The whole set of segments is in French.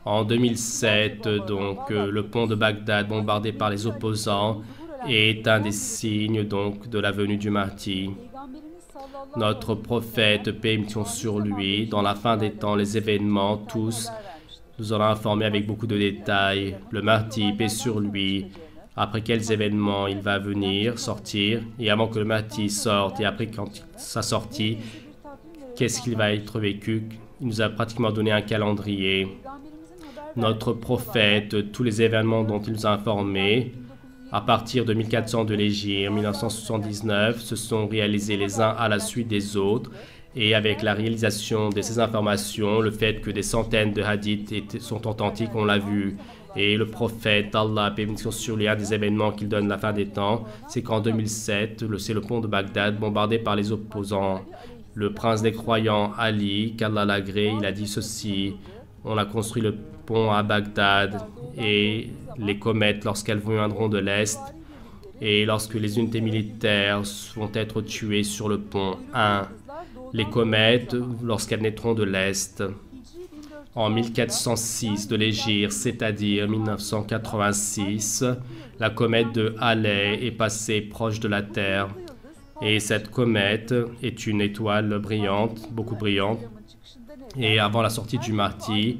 En 2007, donc, le pont de Bagdad bombardé par les opposants est un des signes donc de la venue du Mahdi. Notre prophète, paix et mission sur lui, dans la fin des temps, les événements, tous, nous en a informé avec beaucoup de détails. Le Mahdi, paix sur lui, après quels événements il va venir, sortir, et avant que le Mahdi sorte, et après quand sa sortie, qu'est-ce qu'il va être vécu. Il nous a pratiquement donné un calendrier. Notre prophète, tous les événements dont il nous a informés, à partir de 1400 de l'Hégire, 1979, se sont réalisés les uns à la suite des autres. Et avec la réalisation de ces informations, le fait que des centaines de hadiths sont authentiques, on l'a vu. Et le prophète, Allah, paix et bénédiction sur lui, un des événements qu'il donne à la fin des temps, c'est qu'en 2007, c'est le pont de Bagdad bombardé par les opposants. Le prince des croyants, Ali, qu'Allah l'agrée, il a dit ceci: on a construit le pont à Bagdad et les comètes, lorsqu'elles viendront de l'Est, et lorsque les unités militaires vont être tuées sur le pont 1, les comètes, lorsqu'elles naîtront de l'Est. En 1406 de l'Hégire, c'est-à-dire 1986, la comète de Halley est passée proche de la Terre. Et cette comète est une étoile brillante, beaucoup brillante. Et avant la sortie du Mahdi,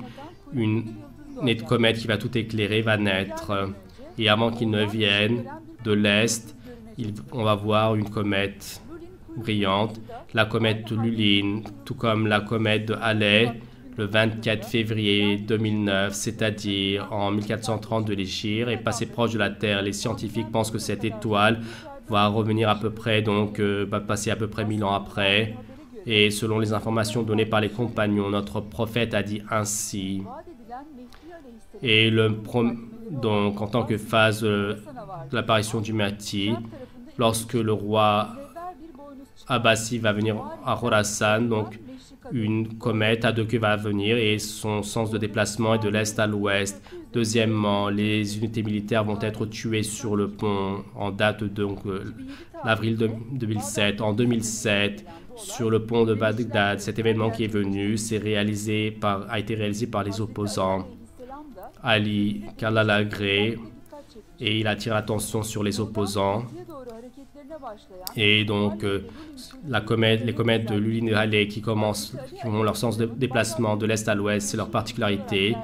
une comète qui va tout éclairer va naître. Et avant qu'il ne vienne de l'Est, on va voir une comète brillante, la comète de Lulin, tout comme la comète de Halley, le 24 février 2009, c'est-à-dire en 1430 de l'Hégire, est passée proche de la Terre. Les scientifiques pensent que cette étoile va revenir à peu près, donc va passer à peu près 1000 ans après. Et selon les informations données par les compagnons, notre prophète a dit ainsi. Et donc, en tant que phase de l'apparition du Mahdi, lorsque le roi Abbasi va venir à Khorasan, donc une comète à deux queues va venir et son sens de déplacement est de l'est à l'ouest. Deuxièmement, les unités militaires vont être tuées sur le pont en date donc l'avril 2007. En 2007, sur le pont de Bagdad, cet événement qui est venu a été réalisé par les opposants. Ali, qu'Allah l'agrée, et il attire l'attention sur les opposants. Et donc, les comètes de Lulin et Halley qui ont leur sens de déplacement de l'est à l'ouest, c'est leur particularité.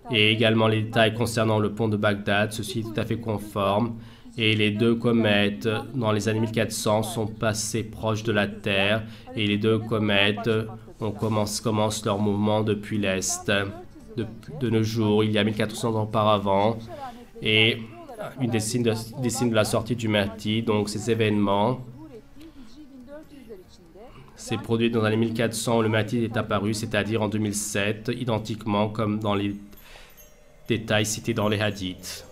Et également les détails concernant le pont de Bagdad, ceci est tout à fait conforme. Et les deux comètes, dans les années 1400, sont passées proches de la Terre. Et les deux comètes commencent leur mouvement depuis l'Est. De nos jours, il y a 1400 ans auparavant. Et une des signes de la sortie du Mahdi, donc ces événements, s'est produit dans les années 1400 où le Mahdi est apparu, c'est-à-dire en 2007, identiquement comme dans les détails cités dans les hadiths.